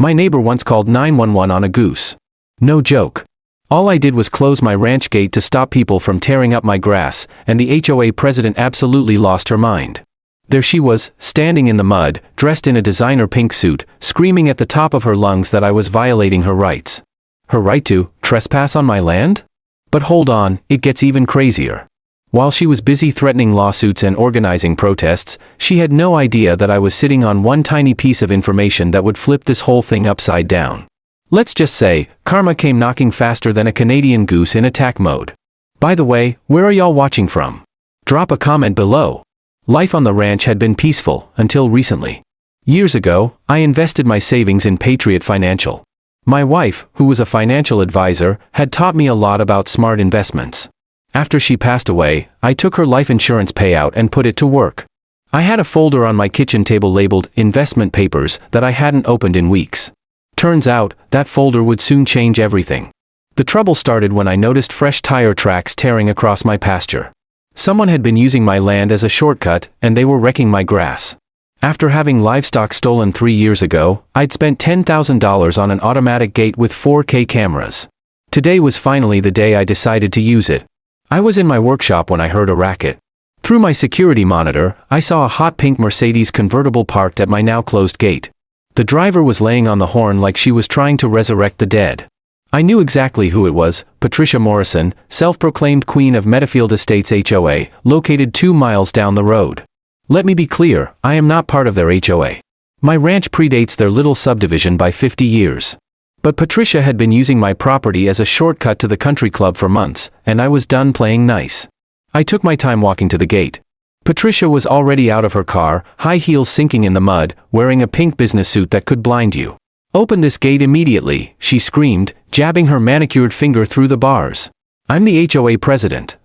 My neighbor once called 911 on a goose. No joke. All I did was close my ranch gate to stop people from tearing up my grass, and the HOA president absolutely lost her mind. There she was, standing in the mud, dressed in a designer pink suit, screaming at the top of her lungs that I was violating her rights. Her right to trespass on my land? But hold on, it gets even crazier. While she was busy threatening lawsuits and organizing protests, she had no idea that I was sitting on one tiny piece of information that would flip this whole thing upside down. Let's just say, karma came knocking faster than a Canadian goose in attack mode. By the way, where are y'all watching from? Drop a comment below. Life on the ranch had been peaceful, until recently. Years ago, I invested my savings in Patriot Financial. My wife, who was a financial advisor, had taught me a lot about smart investments. After she passed away, I took her life insurance payout and put it to work. I had a folder on my kitchen table labeled investment papers that I hadn't opened in weeks. Turns out, that folder would soon change everything. The trouble started when I noticed fresh tire tracks tearing across my pasture. Someone had been using my land as a shortcut, and they were wrecking my grass. After having livestock stolen 3 years ago, I'd spent $10,000 on an automatic gate with 4K cameras. Today was finally the day I decided to use it. I was in my workshop when I heard a racket. Through my security monitor, I saw a hot pink Mercedes convertible parked at my now closed gate. The driver was laying on the horn like she was trying to resurrect the dead. I knew exactly who it was, Patricia Morrison, self-proclaimed queen of Meadowfield Estates HOA, located 2 miles down the road. Let me be clear, I am not part of their HOA. My ranch predates their little subdivision by 50 years. But Patricia had been using my property as a shortcut to the country club for months, and I was done playing nice. I took my time walking to the gate. Patricia was already out of her car, high heels sinking in the mud, wearing a pink business suit that could blind you. "Open this gate immediately," she screamed, jabbing her manicured finger through the bars. "I'm the HOA president."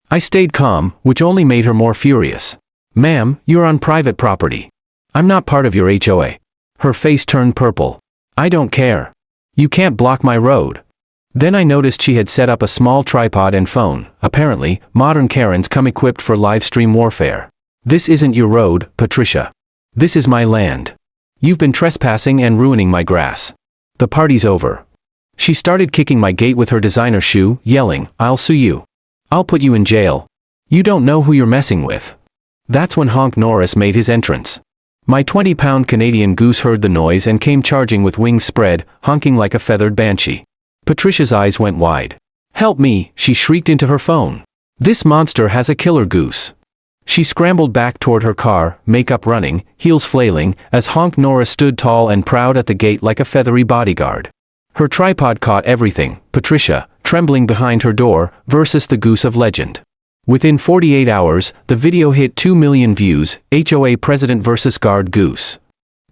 I stayed calm, which only made her more furious. "Ma'am, you're on private property. I'm not part of your HOA." Her face turned purple. "I don't care. You can't block my road." Then I noticed she had set up a small tripod and phone. Apparently, modern Karens come equipped for live stream warfare. "This isn't your road, Patricia. This is my land. You've been trespassing and ruining my grass. The party's over." She started kicking my gate with her designer shoe, yelling, "I'll sue you. I'll put you in jail. You don't know who you're messing with." That's when Honk Norris made his entrance. My 20-pound Canadian goose heard the noise and came charging with wings spread, honking like a feathered banshee. Patricia's eyes went wide. "Help me," she shrieked into her phone. "This monster has a killer goose." She scrambled back toward her car, makeup running, heels flailing, as Honk Norris stood tall and proud at the gate like a feathery bodyguard. Her tripod caught everything: Patricia, trembling behind her door, versus the goose of legend. Within 48 hours, the video hit 2 million views, HOA president versus guard goose.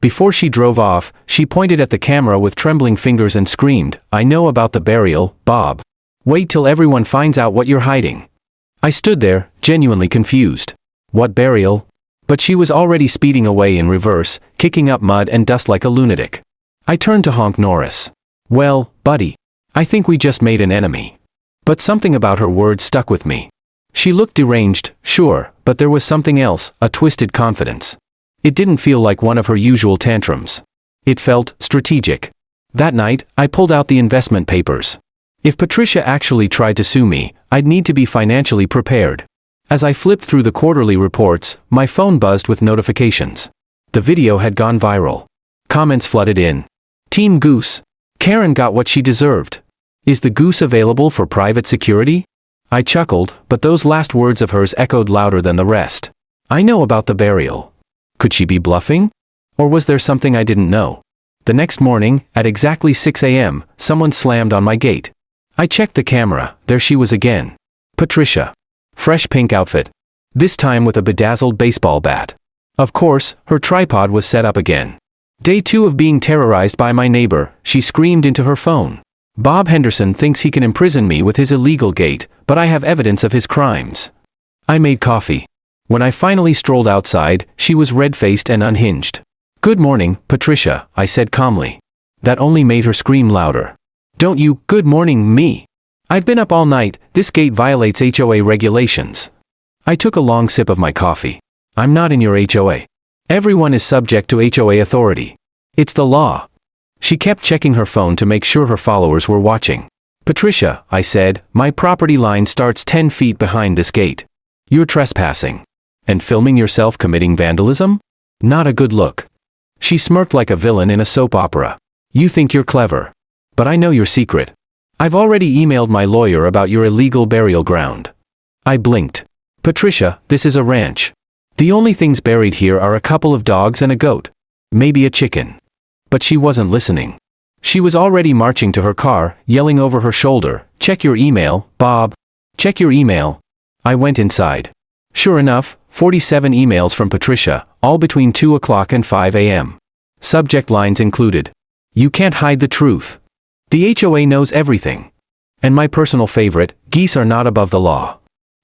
Before she drove off, she pointed at the camera with trembling fingers and screamed, "I know about the burial, Bob. Wait till everyone finds out what you're hiding." I stood there, genuinely confused. What burial? But she was already speeding away in reverse, kicking up mud and dust like a lunatic. I turned to Honk Norris. "Well, buddy. I think we just made an enemy." But something about her words stuck with me. She looked deranged, sure, but there was something else, a twisted confidence. It didn't feel like one of her usual tantrums. It felt strategic. That night, I pulled out the investment papers. If Patricia actually tried to sue me, I'd need to be financially prepared. As I flipped through the quarterly reports, my phone buzzed with notifications. The video had gone viral. Comments flooded in. "Team Goose. Karen got what she deserved. Is the goose available for private security?" I chuckled, but those last words of hers echoed louder than the rest. "I know about the burial." Could she be bluffing? Or was there something I didn't know? The next morning, at exactly 6 a.m., someone slammed on my gate. I checked the camera. There she was again. Patricia. Fresh pink outfit. This time with a bedazzled baseball bat. Of course, her tripod was set up again. "Day 2 of being terrorized by my neighbor," she screamed into her phone. "Bob Henderson thinks he can imprison me with his illegal gate, but I have evidence of his crimes." I made coffee. When I finally strolled outside, she was red-faced and unhinged. "Good morning, Patricia," I said calmly. That only made her scream louder. "Don't you good morning me. I've been up all night. This gate violates HOA regulations." I took a long sip of my coffee. "I'm not in your HOA. Everyone is subject to HOA authority. It's the law." She kept checking her phone to make sure her followers were watching. Patricia, I said, my property line starts 10 feet behind this gate. You're trespassing. And filming yourself committing vandalism? Not a good look. She smirked like a villain in a soap opera. You think you're clever. But I know your secret. I've already emailed my lawyer about your illegal burial ground. I blinked. Patricia, this is a ranch. The only things buried here are a couple of dogs and a goat. Maybe a chicken. But she wasn't listening. She was already marching to her car, yelling over her shoulder, check your email, Bob. Check your email. I went inside. Sure enough, 47 emails from Patricia, all between 2 o'clock and 5 a.m. Subject lines included. You can't hide the truth. The HOA knows everything. And my personal favorite, geese are not above the law.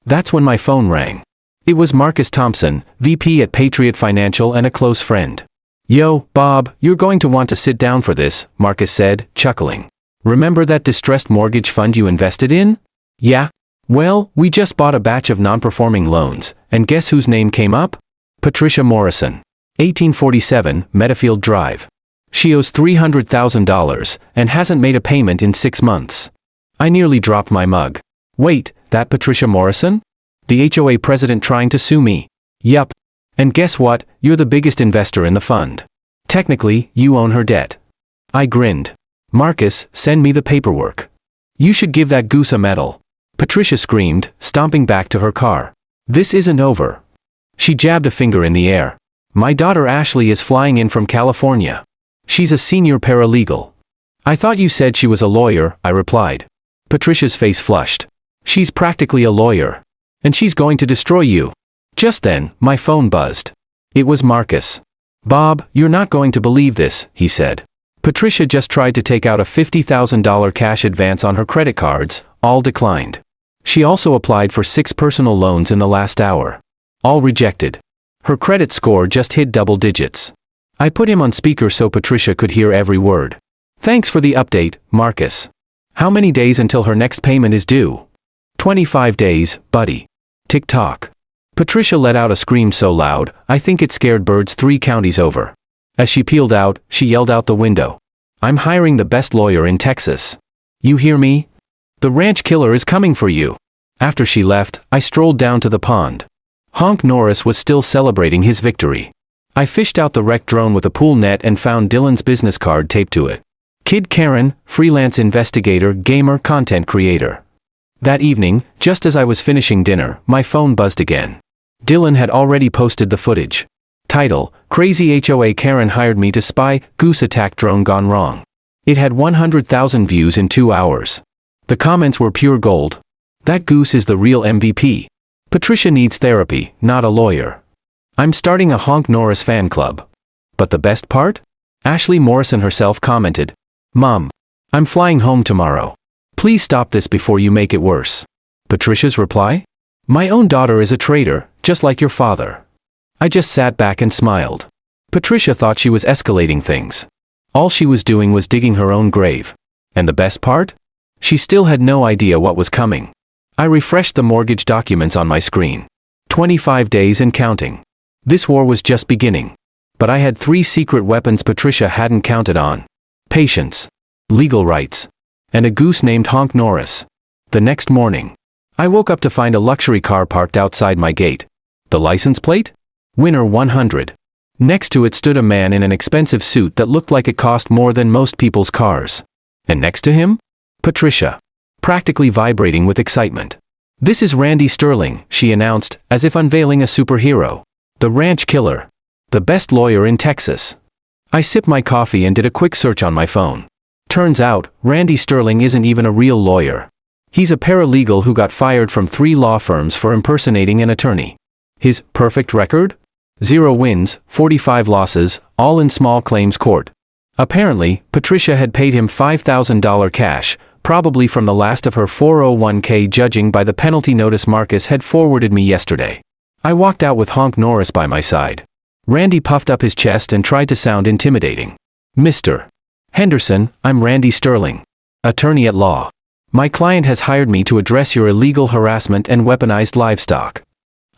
That's when my phone rang. It was Marcus Thompson, VP at Patriot Financial and a close friend. Yo, Bob, you're going to want to sit down for this, Marcus said, chuckling. Remember that distressed mortgage fund you invested in? Yeah. Well, we just bought a batch of non-performing loans, and guess whose name came up? Patricia Morrison. 1847, Meadowfield Drive. She owes $300,000 and hasn't made a payment in 6 months. I nearly dropped my mug. Wait, that Patricia Morrison? The HOA president trying to sue me? Yup. And guess what? You're the biggest investor in the fund. Technically, you own her debt. I grinned. Marcus, send me the paperwork. You should give that goose a medal. Patricia screamed, stomping back to her car. This isn't over. She jabbed a finger in the air. My daughter Ashley is flying in from California. She's a senior paralegal. I thought you said she was a lawyer, I replied. Patricia's face flushed. She's practically a lawyer. And she's going to destroy you. Just then, my phone buzzed. It was Marcus. Bob, you're not going to believe this, he said. Patricia just tried to take out a $50,000 cash advance on her credit cards, all declined. She also applied for 6 personal loans in the last hour. All rejected. Her credit score just hit double digits. I put him on speaker so Patricia could hear every word. Thanks for the update, Marcus. How many days until her next payment is due? 25 days, buddy. Tick-tock. Patricia let out a scream so loud, I think it scared birds 3 counties over. As she peeled out, she yelled out the window. I'm hiring the best lawyer in Texas. You hear me? The ranch killer is coming for you. After she left, I strolled down to the pond. Honk Norris was still celebrating his victory. I fished out the wrecked drone with a pool net and found Dylan's business card taped to it. Kid Karen, freelance investigator, gamer, content creator. That evening, just as I was finishing dinner, my phone buzzed again. Dylan had already posted the footage. Title, Crazy HOA Karen hired me to spy, goose attack drone gone wrong. It had 100,000 views in 2 hours. The comments were pure gold. That goose is the real MVP. Patricia needs therapy, not a lawyer. I'm starting a Honk Norris fan club. But the best part? Ashley Morrison herself commented, Mom, I'm flying home tomorrow. Please stop this before you make it worse. Patricia's reply? My own daughter is a traitor, just like your father. I just sat back and smiled. Patricia thought she was escalating things. All she was doing was digging her own grave. And the best part? She still had no idea what was coming. I refreshed the mortgage documents on my screen. 25 days and counting. This war was just beginning. But I had 3 secret weapons Patricia hadn't counted on. Patience. Legal rights. And a goose named Honk Norris. The next morning, I woke up to find a luxury car parked outside my gate. The license plate? Winner 100. Next to it stood a man in an expensive suit that looked like it cost more than most people's cars. And next to him? Patricia. Practically vibrating with excitement. This is Randy Sterling, she announced, as if unveiling a superhero. The ranch killer. The best lawyer in Texas. I sipped my coffee and did a quick search on my phone. Turns out, Randy Sterling isn't even a real lawyer. He's a paralegal who got fired from 3 law firms for impersonating an attorney. His perfect record? 0 wins, 45 losses, all in small claims court. Apparently, Patricia had paid him $5,000 cash, probably from the last of her 401k judging by the penalty notice Marcus had forwarded me yesterday. I walked out with Honk Norris by my side. Randy puffed up his chest and tried to sound intimidating. Mr. Henderson, I'm Randy Sterling. Attorney at law. My client has hired me to address your illegal harassment and weaponized livestock.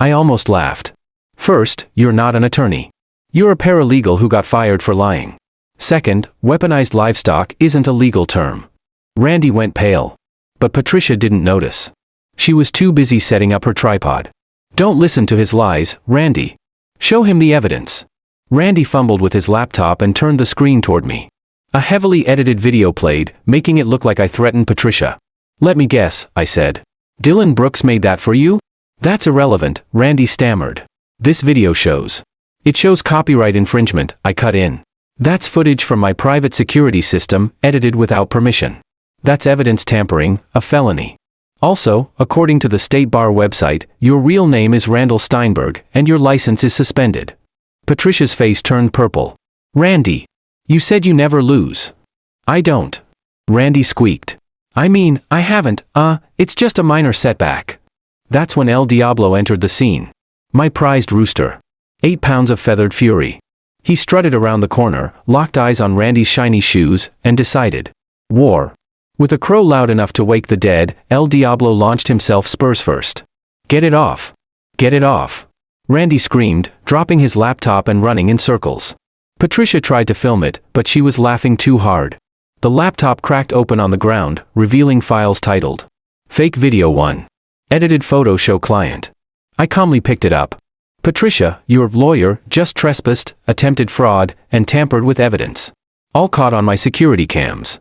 I almost laughed. First, you're not an attorney. You're a paralegal who got fired for lying. Second, weaponized livestock isn't a legal term. Randy went pale. But Patricia didn't notice. She was too busy setting up her tripod. Don't listen to his lies, Randy. Show him the evidence. Randy fumbled with his laptop and turned the screen toward me. A heavily edited video played, making it look like I threatened Patricia. Let me guess, I said. Dylan Brooks made that for you? That's irrelevant, Randy stammered. This video shows. It shows copyright infringement, I cut in. That's footage from my private security system, edited without permission. That's evidence tampering, a felony. Also, according to the State Bar website, your real name is Randall Steinberg, and your license is suspended. Patricia's face turned purple. Randy, you said you never lose. I don't. Randy squeaked. I mean, I haven't, it's just a minor setback. That's when El Diablo entered the scene. My prized rooster. 8 pounds of feathered fury. He strutted around the corner, locked eyes on Randy's shiny shoes, and decided. War. With a crow loud enough to wake the dead, El Diablo launched himself spurs first. Get it off. Get it off. Randy screamed, dropping his laptop and running in circles. Patricia tried to film it, but she was laughing too hard. The laptop cracked open on the ground, revealing files titled, Fake Video 1. Edited Photo Show Client. I calmly picked it up. Patricia, your lawyer, just trespassed, attempted fraud, and tampered with evidence. All caught on my security cams.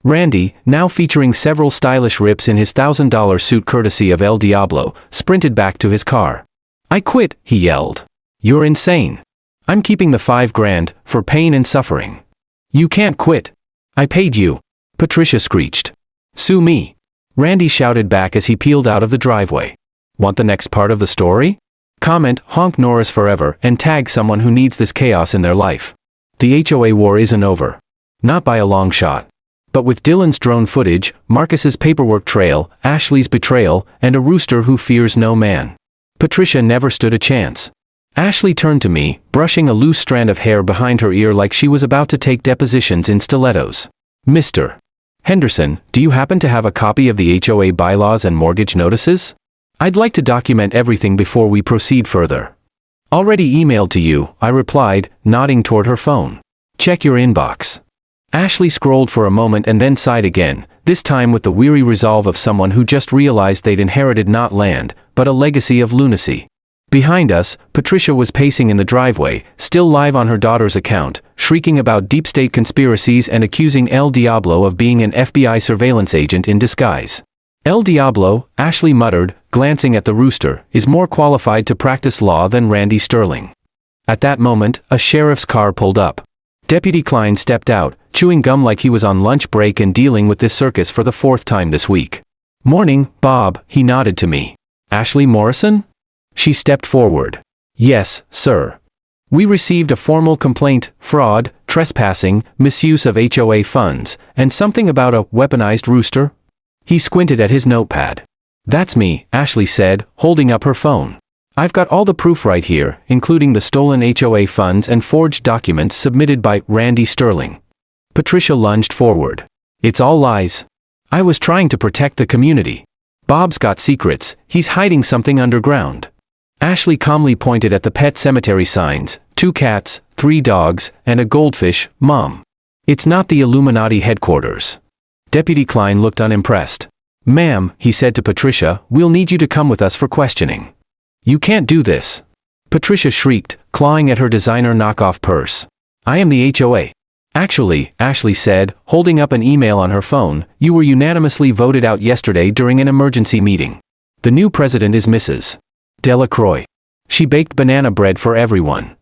Randy, now featuring several stylish rips in his $1,000 suit courtesy of El Diablo, sprinted back to his car. I quit, he yelled. You're insane. I'm keeping the $5,000, for pain and suffering. You can't quit. I paid you. Patricia screeched. Sue me. Randy shouted back as he peeled out of the driveway. Want the next part of the story? Comment, honk Norris forever, and tag someone who needs this chaos in their life. The HOA war isn't over. Not by a long shot. But with Dylan's drone footage, Marcus's paperwork trail, Ashley's betrayal, and a rooster who fears no man. Patricia never stood a chance. Ashley turned to me, brushing a loose strand of hair behind her ear like she was about to take depositions in stilettos. Mr. Henderson, do you happen to have a copy of the HOA bylaws and mortgage notices? I'd like to document everything before we proceed further. Already emailed to you, I replied, nodding toward her phone. Check your inbox. Ashley scrolled for a moment and then sighed again, this time with the weary resolve of someone who just realized they'd inherited not land, but a legacy of lunacy. Behind us, Patricia was pacing in the driveway, still live on her daughter's account, shrieking about deep state conspiracies and accusing El Diablo of being an FBI surveillance agent in disguise. El Diablo, Ashley muttered, glancing at the rooster, is more qualified to practice law than Randy Sterling. At that moment, a sheriff's car pulled up. Deputy Klein stepped out, chewing gum like he was on lunch break and dealing with this circus for the 4th time this week. Morning, Bob, he nodded to me. Ashley Morrison? She stepped forward. Yes, sir. We received a formal complaint, fraud, trespassing, misuse of HOA funds, and something about a weaponized rooster. He squinted at his notepad. That's me, Ashley said, holding up her phone. I've got all the proof right here, including the stolen HOA funds and forged documents submitted by Randy Sterling. Patricia lunged forward. It's all lies. I was trying to protect the community. Bob's got secrets, he's hiding something underground. Ashley calmly pointed at the pet cemetery signs, 2 cats, 3 dogs, and a goldfish, Mom. It's not the Illuminati headquarters. Deputy Klein looked unimpressed. Ma'am, he said to Patricia, we'll need you to come with us for questioning. You can't do this. Patricia shrieked, clawing at her designer knockoff purse. I am the HOA. Actually, Ashley said, holding up an email on her phone, you were unanimously voted out yesterday during an emergency meeting. The new president is Mrs. Delacroix. She baked banana bread for everyone.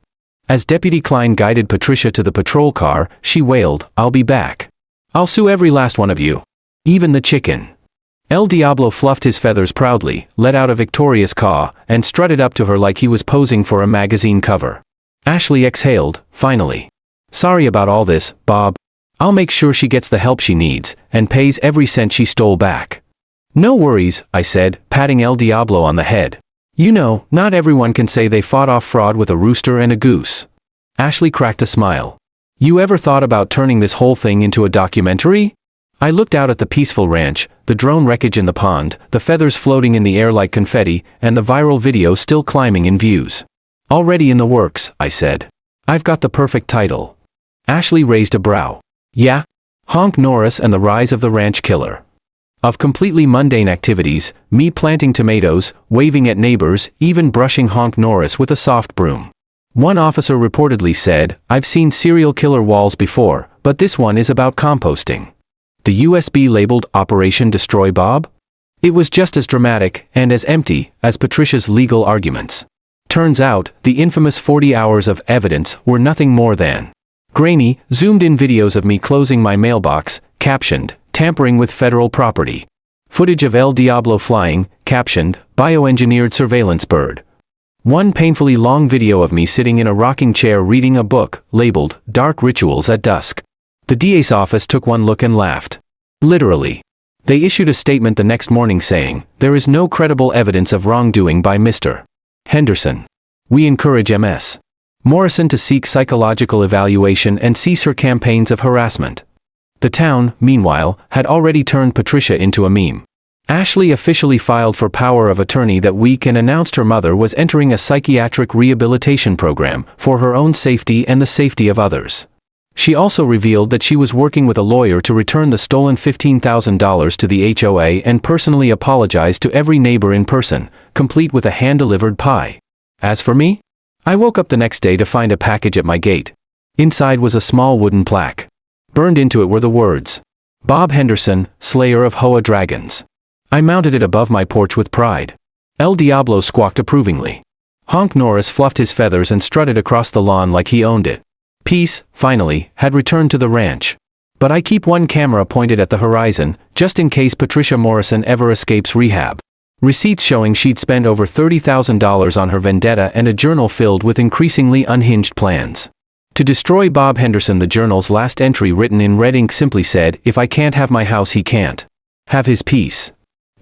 As Deputy Klein guided Patricia to the patrol car, she wailed, I'll be back. I'll sue every last one of you. Even the chicken. El Diablo fluffed his feathers proudly, let out a victorious caw, and strutted up to her like he was posing for a magazine cover. Ashley exhaled, finally. Sorry about all this, Bob. I'll make sure she gets the help she needs, and pays every cent she stole back. No worries, I said, patting El Diablo on the head. You know, not everyone can say they fought off fraud with a rooster and a goose. Ashley cracked a smile. You ever thought about turning this whole thing into a documentary? I looked out at the peaceful ranch, the drone wreckage in the pond, the feathers floating in the air like confetti, and the viral video still climbing in views. Already in the works, I said. I've got the perfect title. Ashley raised a brow. Yeah? Honk Norris and the rise of the ranch killer. Of completely mundane activities, me planting tomatoes, waving at neighbors, even brushing Honk Norris with a soft broom. One officer reportedly said, "I've seen serial killer walls before, but this one is about composting." The USB labeled Operation Destroy Bob? It was just as dramatic, and as empty, as Patricia's legal arguments. Turns out, the infamous 40 hours of evidence were nothing more than grainy, zoomed-in videos of me closing my mailbox, captioned, "Tampering with federal property." Footage of El Diablo flying, captioned, "Bioengineered surveillance bird." One painfully long video of me sitting in a rocking chair reading a book, labeled, "Dark Rituals at Dusk." The DA's office took one look and laughed. Literally. They issued a statement the next morning saying, "There is no credible evidence of wrongdoing by Mr. Henderson. We encourage Ms. Morrison to seek psychological evaluation and cease her campaigns of harassment." The town, meanwhile, had already turned Patricia into a meme. Ashley officially filed for power of attorney that week and announced her mother was entering a psychiatric rehabilitation program for her own safety and the safety of others. She also revealed that she was working with a lawyer to return the stolen $15,000 to the HOA and personally apologize to every neighbor in person, complete with a hand-delivered pie. As for me, I woke up the next day to find a package at my gate. Inside was a small wooden plaque. Burned into it were the words, "Bob Henderson, Slayer of HOA Dragons." I mounted it above my porch with pride. El Diablo squawked approvingly. Honk Norris fluffed his feathers and strutted across the lawn like he owned it. Peace, finally, had returned to the ranch. But I keep one camera pointed at the horizon, just in case Patricia Morrison ever escapes rehab. Receipts showing she'd spent over $30,000 on her vendetta and a journal filled with increasingly unhinged plans. To destroy Bob Henderson. The journal's last entry, written in red ink, simply said, "If I can't have my house, he can't have his peace."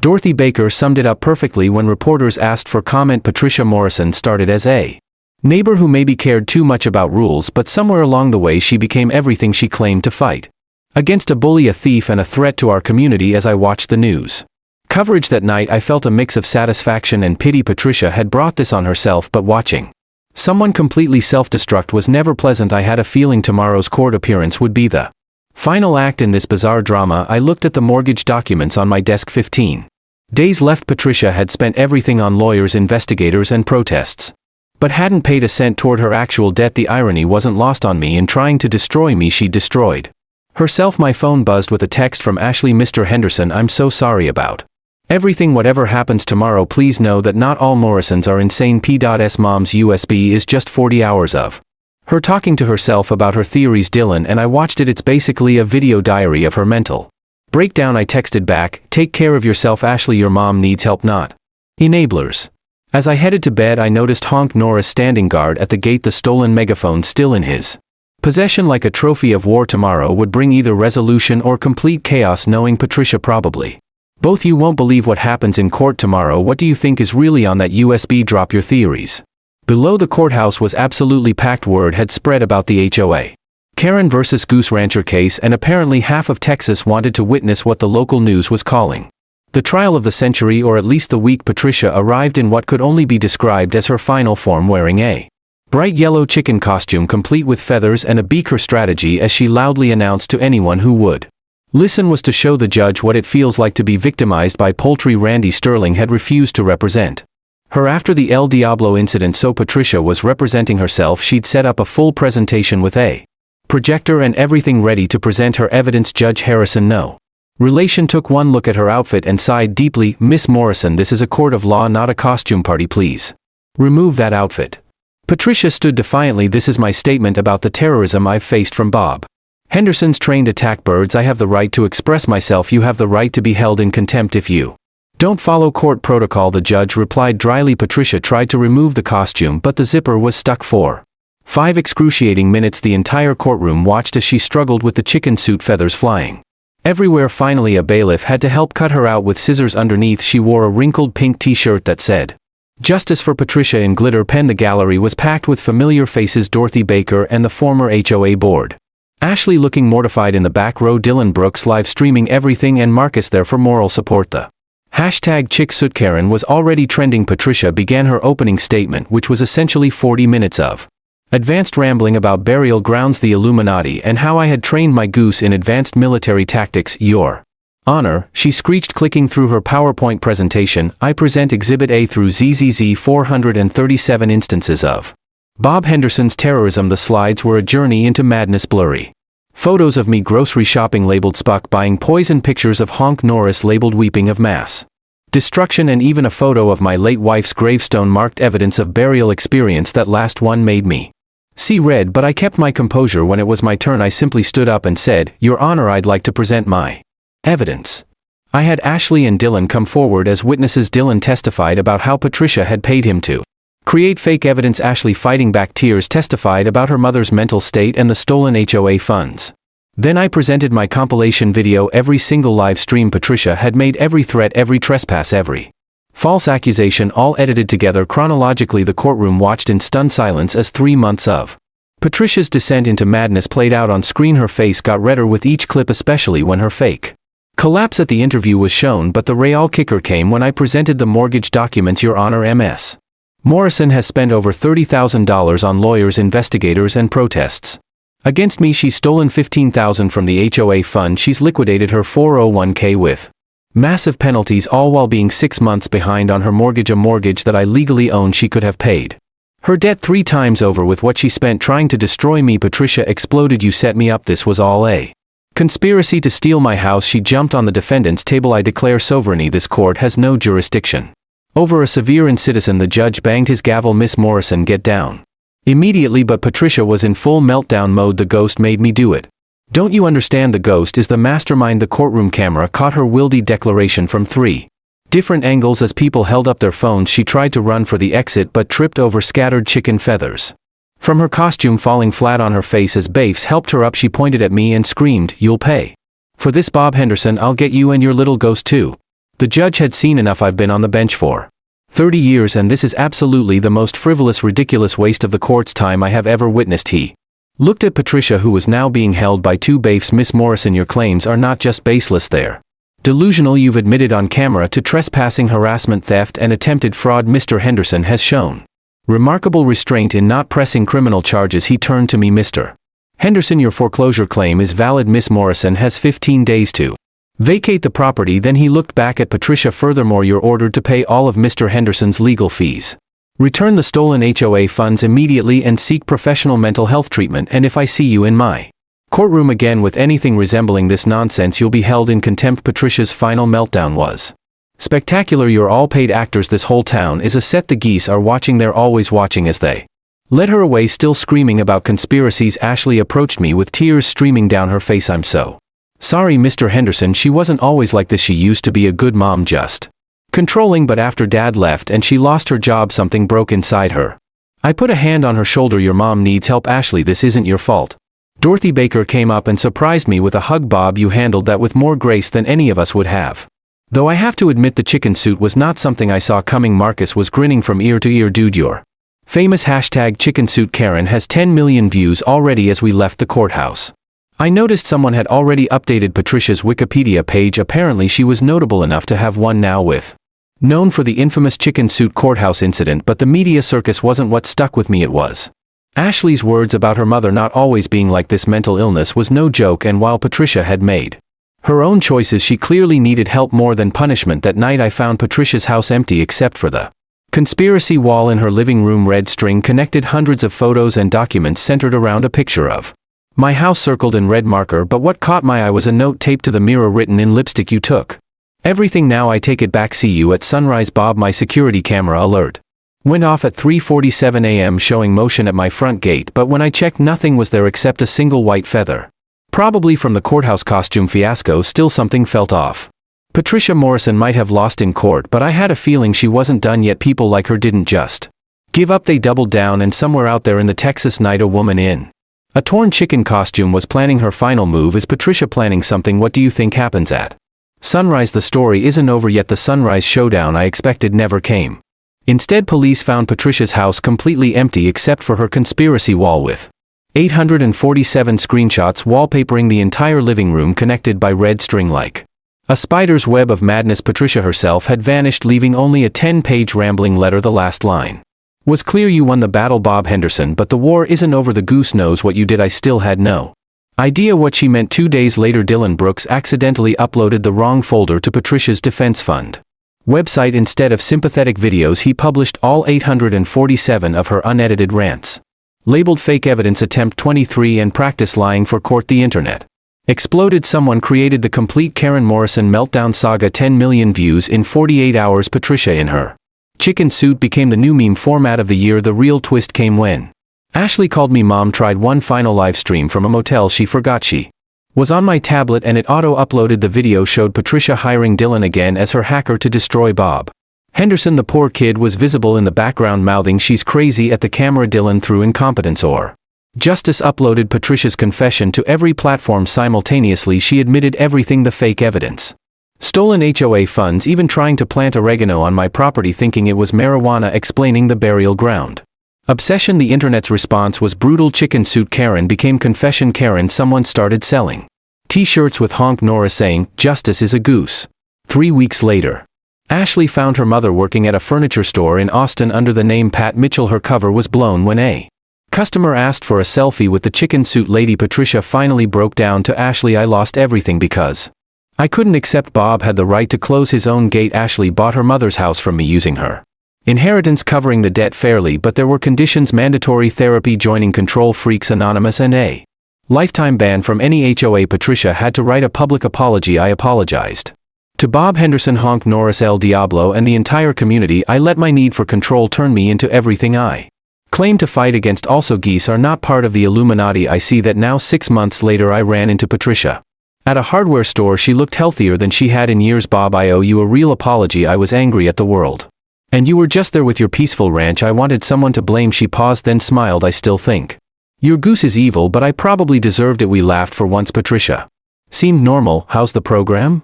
Dorothy Baker summed it up perfectly when reporters asked for comment. Patricia Morrison started as a neighbor who maybe cared too much about rules, but somewhere along the way she became everything she claimed to fight. Against a bully, a thief, and a threat to our community. As I watched the news coverage that night, I felt a mix of satisfaction and pity. Patricia had brought this on herself, but watching someone completely self-destruct was never pleasant. I had a feeling tomorrow's court appearance would be the final act in this bizarre drama. I looked at the mortgage documents on my desk. 15 days left. Patricia had spent everything on lawyers, investigators, and protests, but hadn't paid a cent toward her actual debt. The irony wasn't lost on me. In trying to destroy me, she destroyed herself. My phone buzzed with a text from Ashley. "Mr. Henderson, I'm so sorry about everything. Whatever happens tomorrow, please know that not all Morrisons are insane. P.S. Mom's USB is just 40 hours of her talking to herself about her theories. Dylan and I watched it. It's basically a video diary of her mental breakdown." I texted back, "Take care of yourself, Ashley. Your mom needs help, not enablers." As I headed to bed, I noticed Honk Norris standing guard at the gate, the stolen megaphone still in his possession like a trophy of war. Tomorrow would bring either resolution or complete chaos. Knowing Patricia, probably both. You won't believe what happens in court tomorrow. What do you think is really on that USB? Drop your theories. Below the courthouse was absolutely packed. Word had spread about the HOA Karen versus Goose Rancher case, and apparently half of Texas wanted to witness what the local news was calling the trial of the century, or at least the week. Patricia arrived in what could only be described as her final form, wearing a bright yellow chicken costume complete with feathers and a beak. Her strategy, as she loudly announced to anyone who would listen, was to show the judge what it feels like to be victimized by poultry. Randy Sterling had refused to represent her after the El Diablo incident, so Patricia was representing herself. She'd set up a full presentation with a projector and everything ready to present her evidence. Judge Harrison, no relation, took one look at her outfit and sighed deeply. "Miss Morrison, this is a court of law, not a costume party. Please remove that outfit." Patricia stood defiantly. "This is my statement about the terrorism I've faced from Bob Henderson's trained attack birds. I have the right to express myself. You have the right to be held in contempt if you don't follow court protocol," the judge replied dryly. Patricia tried to remove the costume, but the zipper was stuck for 5 excruciating minutes. The entire courtroom watched as she struggled with the chicken suit, feathers flying everywhere. Finally, a bailiff had to help cut her out with scissors. Underneath, she wore a wrinkled pink t-shirt that said, "Justice for Patricia," in glitter pen. The gallery was packed with familiar faces: Dorothy Baker and the former HOA board. Ashley looking mortified in the back row. Dylan Brooks live streaming everything, and Marcus there for moral support. The hashtag #ChickSootKaren was already trending. Patricia began her opening statement, which was essentially 40 minutes of Advanced rambling about burial grounds, the Illuminati, and how I had trained my goose in advanced military tactics. Your Honor, she screeched, clicking through her PowerPoint presentation, I present Exhibit A through ZZZ 437 instances of Bob Henderson's terrorism. The slides were a journey into madness. Blurry photos of me grocery shopping labeled Spuck buying poison, pictures of Honk Norris labeled weeping of mass destruction, and even a photo of my late wife's gravestone marked evidence of burial experience. That last one made me see red, but I kept my composure. When it was my turn, I simply stood up and said, Your Honor, I'd like to present my evidence. I had Ashley and Dylan come forward as witnesses. Dylan testified about how Patricia had paid him to create fake evidence. Ashley, fighting back tears, testified about her mother's mental state and the stolen HOA funds. Then I presented my compilation video, every single live stream Patricia had made, every threat, every trespass, every false accusation, all edited together chronologically. The courtroom watched in stunned silence as 3 months of Patricia's descent into madness played out on screen. Her face got redder with each clip, especially when her fake collapse at the interview was shown, but the real kicker came when I presented the mortgage documents. Your Honor, Ms. Morrison has spent over $30,000 on lawyers, investigators, and protests against me. She's stolen $15,000 from the HOA fund. She's liquidated her 401k with massive penalties, all while being 6 months behind on her mortgage, a mortgage that I legally own. She could have paid her debt 3 times over with what she spent trying to destroy me. Patricia exploded. You set me up. This was all a conspiracy to steal my house. She jumped on the defendant's table. I declare sovereignty. This court has no jurisdiction over a civilian citizen. The judge banged his gavel. Miss Morrison, get down immediately. But Patricia was in full meltdown mode. The ghost made me do it. Don't you understand? The ghost is the mastermind. The courtroom camera caught her wildy declaration from 3 different angles as people held up their phones. She tried to run for the exit but tripped over scattered chicken feathers from her costume falling flat on her face as Bafes helped her up. She pointed at me and screamed, You'll pay for this, Bob Henderson. I'll get you and your little ghost too. The judge had seen enough. I've been on the bench for 30 years and this is absolutely the most frivolous, ridiculous waste of the court's time I have ever witnessed. He looked at Patricia, who was now being held by 2 Bafes. Miss Morrison, your claims are not just baseless, they're delusional. You've admitted on camera to trespassing, harassment, theft, and attempted fraud. Mr. Henderson has shown remarkable restraint in not pressing criminal charges. He turned to me. Mr. Henderson, your foreclosure claim is valid. Miss Morrison has 15 days to vacate the property. Then he looked back at Patricia. Furthermore, you're ordered to pay all of Mr. Henderson's legal fees, return the stolen HOA funds immediately, and seek professional mental health treatment. And if I see you in my courtroom again with anything resembling this nonsense, you'll be held in contempt. Patricia's final meltdown was spectacular. You're all paid actors. This whole town is a set. The geese are watching. They're always watching as they led her away, still screaming about conspiracies. Ashley approached me with tears streaming down her face. I'm so sorry, Mr. Henderson. She wasn't always like this. She used to be a good mom, just controlling, but after Dad left and she lost her job, something broke inside her. I put a hand on her shoulder. Your mom needs help, Ashley. This isn't your fault. Dorothy Baker came up and surprised me with a hug. Bob, you handled that with more grace than any of us would have. Though I have to admit the chicken suit was not something I saw coming. Marcus was grinning from ear to ear. Dude, your famous hashtag chicken suit Karen has 10 million views already. As we left the courthouse, I noticed someone had already updated Patricia's Wikipedia page. Apparently she was notable enough to have one now, with known for the infamous chicken suit courthouse incident. But the media circus wasn't what stuck with me. It was Ashley's words about her mother not always being like this. Mental illness was no joke, and while Patricia had made her own choices, she clearly needed help more than punishment. That night I found Patricia's house empty except for the conspiracy wall in her living room. Red string connected hundreds of photos and documents centered around a picture of my house circled in red marker. But what caught my eye was a note taped to the mirror written in lipstick. You took everything, now I take it back. See you at sunrise, Bob. My security camera alert went off at 3:47 a.m. showing motion at my front gate, but when I checked, nothing was there except a single white feather. Probably from the courthouse costume fiasco. Still, something felt off. Patricia Morrison might have lost in court, but I had a feeling she wasn't done yet. People like her didn't just give up. They doubled down, and somewhere out there in the Texas night, a woman in a torn chicken costume was planning her final move. Is Patricia planning something? What do you think happens at sunrise? The story isn't over yet. The sunrise showdown I expected never came. Instead, police found Patricia's house completely empty except for her conspiracy wall with 847 screenshots wallpapering the entire living room, connected by red string like a spider's web of madness. Patricia herself had vanished, leaving only a 10-page rambling letter. The last line Was clear you won the battle, Bob Henderson, but the war isn't over. The goose knows what you did. I still had no idea what she meant. 2 days later, Dylan Brooks accidentally uploaded the wrong folder to Patricia's defense fund website. Instead of sympathetic videos, he published all 847 of her unedited rants. Labeled Fake Evidence Attempt 23 and Practice Lying for Court. The internet exploded. Someone created the complete Karen Morrison meltdown saga. 10 million views in 48 hours. Patricia in her chicken suit became the new meme format of the year. The real twist came when Ashley called me mom. Tried one final live stream from a motel. She forgot she was on my tablet and it auto-uploaded. The video showed Patricia hiring Dylan again as her hacker to destroy Bob Henderson. The poor kid was visible in the background mouthing she's crazy at the camera. Dylan, through incompetence or justice, uploaded Patricia's confession to every platform simultaneously. She admitted everything: the fake evidence, stolen HOA funds, even trying to plant oregano on my property thinking it was marijuana, explaining the burial ground obsession. The internet's response was brutal. Chicken suit Karen became confession Karen. Someone started selling t-shirts with Honk Norris saying, "Justice is a goose." 3 weeks later, Ashley found her mother working at a furniture store in Austin under the name Pat Mitchell. Her cover was blown when a customer asked for a selfie with the chicken suit lady. Patricia finally broke down to Ashley, "I lost everything because I couldn't accept Bob had the right to close his own gate. Ashley bought her mother's house from me using her inheritance covering the debt fairly, but there were conditions: mandatory therapy, joining Control Freaks Anonymous, and a lifetime ban from any HOA. Patricia had to write a public apology. "I apologized to Bob Henderson, Honk Norris, El Diablo, and the entire community. I let my need for control turn me into everything I claim to fight against. Also, geese are not part of the Illuminati. I see that now." 6 months later, I ran into Patricia at a hardware store. She looked healthier than she had in years. "Bob, I owe you a real apology. I was angry at the world. And you were just there with your peaceful ranch. I wanted someone to blame." She paused, then smiled. "I still think your goose is evil, but I probably deserved it." We laughed for once. Patricia seemed normal. "How's the program?"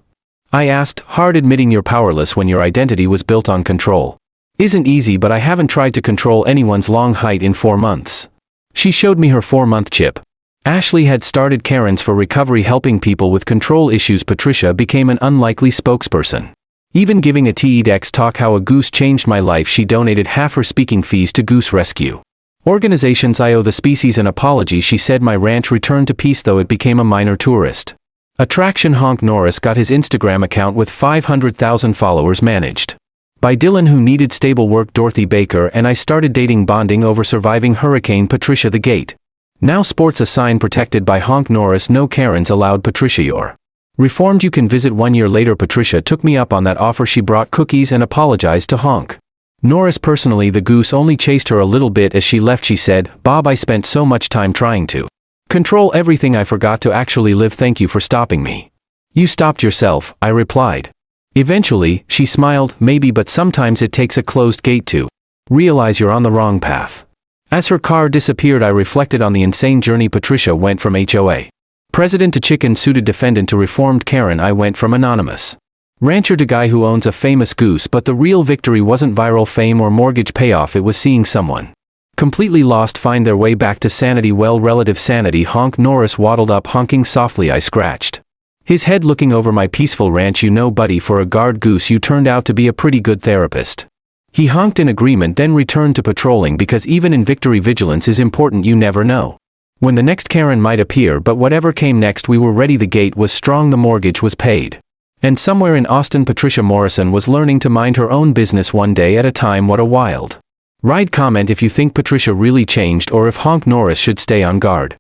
I asked, hard admitting you're powerless when your identity was built on control isn't easy, but I haven't tried to control anyone's long height in 4 months. She showed me her 4-month chip. Ashley had started Karen's for Recovery, helping people with control issues. Patricia became an unlikely spokesperson, even giving a TEDx talk how a goose changed my life. She donated half her speaking fees to goose rescue organizations. "I owe the species an apology," she said. "My ranch returned to peace, though it became a minor tourist attraction." Honk Norris got his Instagram account with 500,000 followers managed by Dylan, who needed stable work. Dorothy Baker and I started dating, bonding over surviving Hurricane Patricia. The gate now sports a sign protected by Honk Norris: "No Karens allowed." Patricia, you're reformed. You can visit. 1 year later, Patricia took me up on that offer. She brought cookies and apologized to Honk Norris personally. The goose only chased her a little bit as she left. She said, "Bob, I spent so much time trying to control everything I forgot to actually live. Thank you for stopping me." "You stopped yourself," I replied. "Eventually," she smiled. "Maybe, but sometimes it takes a closed gate to realize you're on the wrong path." As her car disappeared, I reflected on the insane journey. Patricia went from HOA president to chicken-suited defendant to reformed Karen. I went from anonymous rancher to guy who owns a famous goose. But the real victory wasn't viral fame or mortgage payoff. It was seeing someone completely lost find their way back to sanity. Well, relative sanity. Honk Norris waddled up, honking softly. I scratched his head, looking over my peaceful ranch. "You know, buddy, for a guard goose you turned out to be a pretty good therapist." He honked in agreement, then returned to patrolling, because even in victory, vigilance is important. You never know when the next Karen might appear. But whatever came next, we were ready. The gate was strong, the mortgage was paid, and somewhere in Austin, Patricia Morrison was learning to mind her own business one day at a time. What a wild ride. Comment if you think Patricia really changed or if Honk Norris should stay on guard.